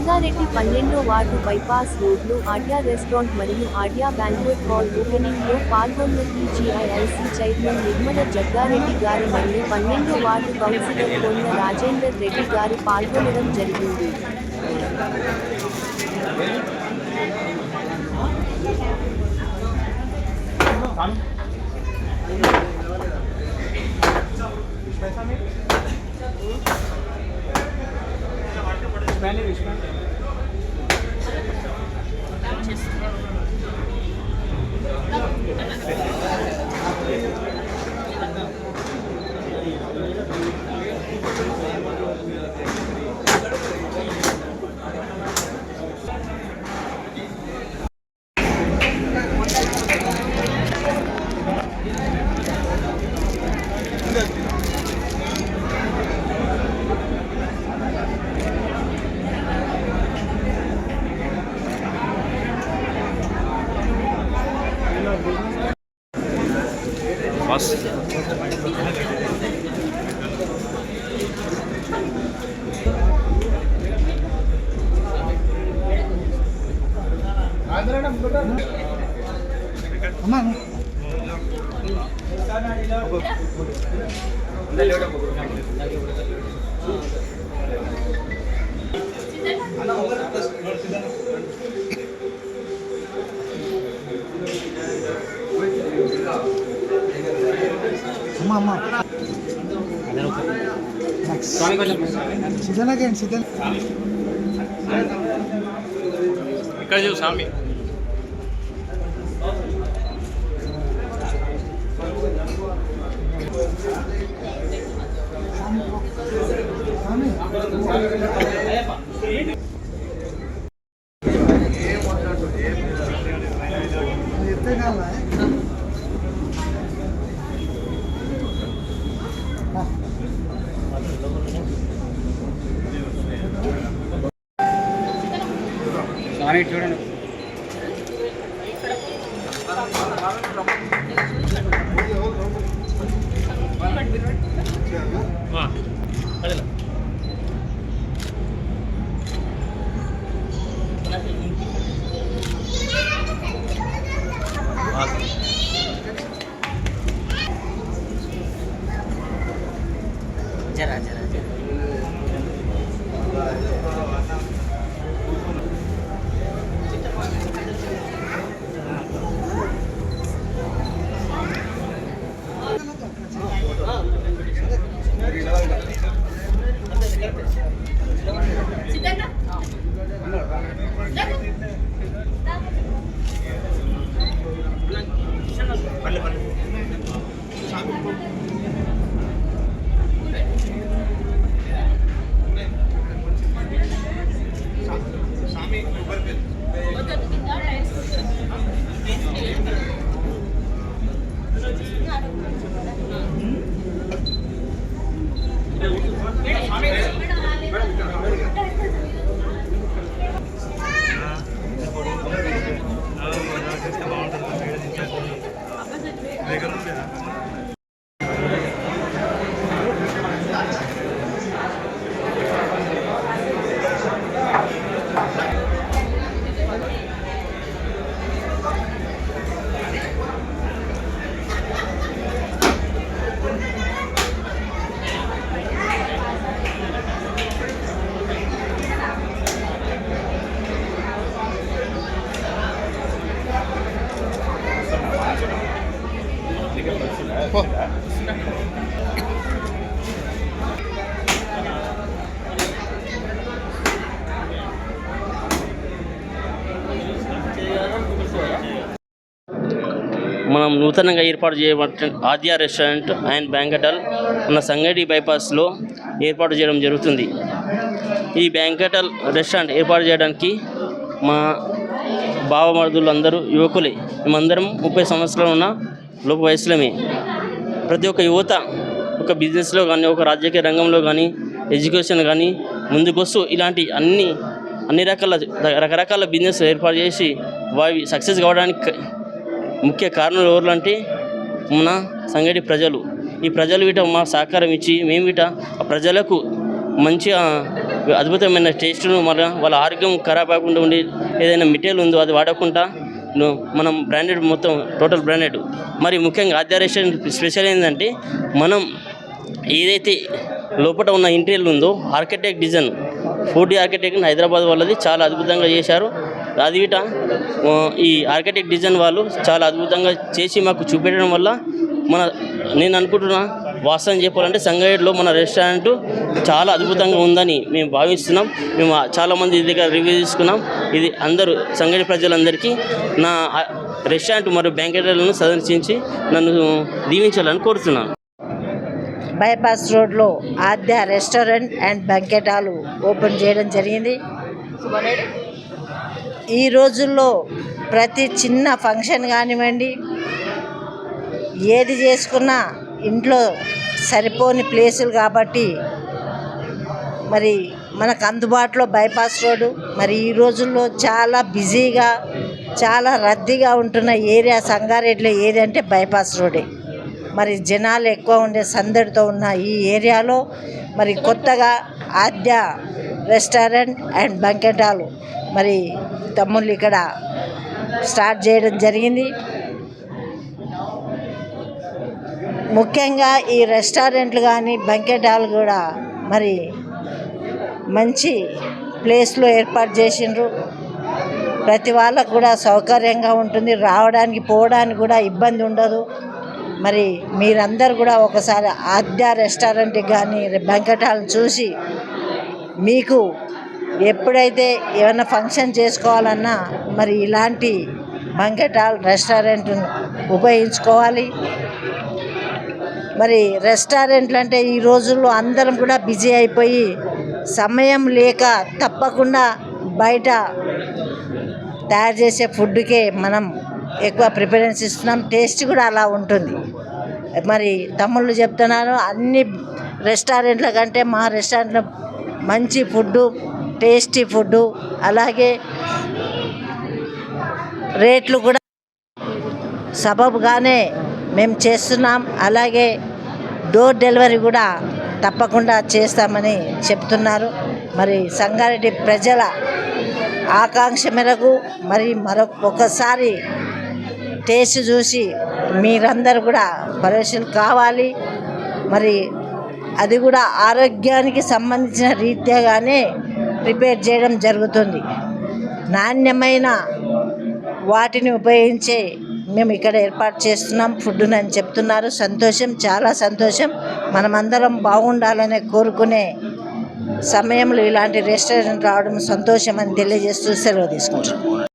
Sangareddy 12వ ward bypass రోడ్లో ఆడ్యా restaurant మరియు ఆడ్యా banquet hall ఓపెనింగ్లో పాల్గొన్న టీజీఐఐసీ చైర్మన్ నిర్మల జగ్గారెడ్డి గారు మరియు 12వ వార్డు కౌన్సిలర్ కొన్న రాజేందర్ రెడ్డి గారు పాల్గొనడం జరిగింది. ఇక్కడ చూ స్వామి చూడండి. జరా జరా మనం నూతనంగా ఏర్పాటు చేయబడిన ఆద్య రెస్టారెంట్ అండ్ బ్యాంకెట్ హాల్ మన సంగారెడ్డి బైపాస్లో ఏర్పాటు చేయడం జరుగుతుంది. ఈ బ్యాంకెట్ హాల్ రెస్టారెంట్ ఏర్పాటు చేయడానికి మా బావమరుదులు అందరూ యువకులే. మేమందరం 30 సంవత్సరాలు ఉన్న లోపు వయసులమే. ప్రతి ఒక్క యువత ఒక బిజినెస్లో కానీ, ఒక రాజకీయ రంగంలో కానీ, ఎడ్యుకేషన్ కానీ ముందుకొస్తూ ఇలాంటి అన్ని రకరకాల బిజినెస్ ఏర్పాటు చేసి వావి సక్సెస్ కావడానికి ముఖ్య కారణాలు ఎవరు అంటే మన సంగారెడ్డి ప్రజలు. ఈ ప్రజలు వీట మా సహకారం ఇచ్చి మేము వీట ప్రజలకు మంచిగా అద్భుతమైన టేస్ట్ను మన వాళ్ళ ఆరోగ్యం ఖరాబ్ అవ్వకుండా ఉండి ఏదైనా మెటీరియల్ ఉందో అది వాడకుండా మనం బ్రాండెడ్ మొత్తం టోటల్ బ్రాండెడ్. మరి ముఖ్యంగా ఆద్య రెస్టారెంట్ స్పెషల్ ఏంటంటే మనం ఏదైతే లోపల ఉన్న ఇంటీరియర్ ఉందో architect design 4D architect Hyderabad వాళ్ళది చాలా అద్భుతంగా చేశారు. అది ఈ ఆర్కిటెక్ట్ డిజైన్ వాళ్ళు చాలా అద్భుతంగా చేసి మాకు చూపెట్టడం వల్ల నేను అనుకుంటున్నా వాస్తవం చెప్పాలంటే సంగారెడ్డిలో మన రెస్టారెంట్ చాలా అద్భుతంగా ఉందని మేము భావిస్తున్నాం. మేము చాలామంది ఇది దగ్గర రివ్యూ తీసుకున్నాం. ఇది అందరూ సంగారెడ్డి ప్రజలందరికీ నా రెస్టారెంట్ మరియు బ్యాంకెట్లను సందర్శించి నన్ను దీవించాలని కోరుతున్నాను. బైపాస్ రోడ్లో Aadya restaurant and banquet hall open చేయడం జరిగింది. ఈ రోజుల్లో ప్రతి చిన్న ఫంక్షన్ కానివ్వండి, ఏది చేసుకున్నా ఇంట్లో సరిపోని ప్లేసులు కాబట్టి మరి మనకు అందుబాటులో బైపాస్ రోడ్డు. మరి ఈ రోజుల్లో చాలా బిజీగా చాలా రద్దీగా ఉంటున్న ఏరియా సంగారెడ్డిలో ఏది అంటే బైపాస్ రోడ్డే. మరి జనాలు ఎక్కువ ఉండే సందడితో ఉన్న ఈ ఏరియాలో మరి కొత్తగా ఆద్య రెస్టారెంట్ అండ్ బ్యాంకెట్ హాల్ మరి తమ్ముళ్ళు ఇక్కడ స్టార్ట్ చేయడం జరిగింది. ముఖ్యంగా ఈ రెస్టారెంట్లు కానీ బ్యాంకెట్ హాల్ కూడా మరి మంచి ప్లేస్లో ఏర్పాటు చేసిండ్రు. ప్రతి వాళ్ళకు కూడా సౌకర్యంగా ఉంటుంది, రావడానికి పోవడానికి కూడా ఇబ్బంది ఉండదు. మరి మీరందరూ కూడా ఒకసారి ఆద్య రెస్టారెంట్కి కానీ బ్యాంకెట్ హాల్ చూసి మీకు ఎప్పుడైతే ఏమైనా ఫంక్షన్ చేసుకోవాలన్నా మరి ఇలాంటి బ్యాంకెట్ హాల్ రెస్టారెంట్ను ఉపయోగించుకోవాలి. మరి రెస్టారెంట్లు అంటే ఈ రోజుల్లో అందరం కూడా బిజీ అయిపోయి సమయం లేక తప్పకుండా బయట తయారు చేసే ఫుడ్కే మనం ఎక్కువ ప్రిఫరెన్స్ ఇస్తున్నాం. టేస్ట్ కూడా అలా ఉంటుంది. మరి తమ్ముళ్ళు చెప్తున్నారు, అన్ని రెస్టారెంట్ల కంటే మా రెస్టారెంట్లో మంచి ఫుడ్డు, టేస్టీ ఫుడ్డు, అలాగే రేట్లు కూడా సబబుగానే మేము చేస్తున్నాం. అలాగే డోర్ డెలివరీ కూడా తప్పకుండా చేస్తామని చెప్తున్నారు. మరి సంగారెడ్డి ప్రజల ఆకాంక్ష మేరకు మరి ఒక్కసారి టేస్ట్ చూసి మీరందరూ కూడా పరేషాన్ కావాలి. మరి అది కూడా ఆరోగ్యానికి సంబంధించిన రీత్యాగానే ప్రిపేర్ చేయడం జరుగుతుంది. నాణ్యమైన వాటిని ఉపయోగించే మేము ఇక్కడ ఏర్పాటు చేస్తున్నాం ఫుడ్ని అని చెప్తున్నారు. సంతోషం, చాలా సంతోషం. మనమందరం బాగుండాలనే కోరుకునే సమయంలో ఇలాంటి రెస్టారెంట్ రావడం సంతోషం అని తెలియజేస్తూ సెలవు తీసుకుంటాం.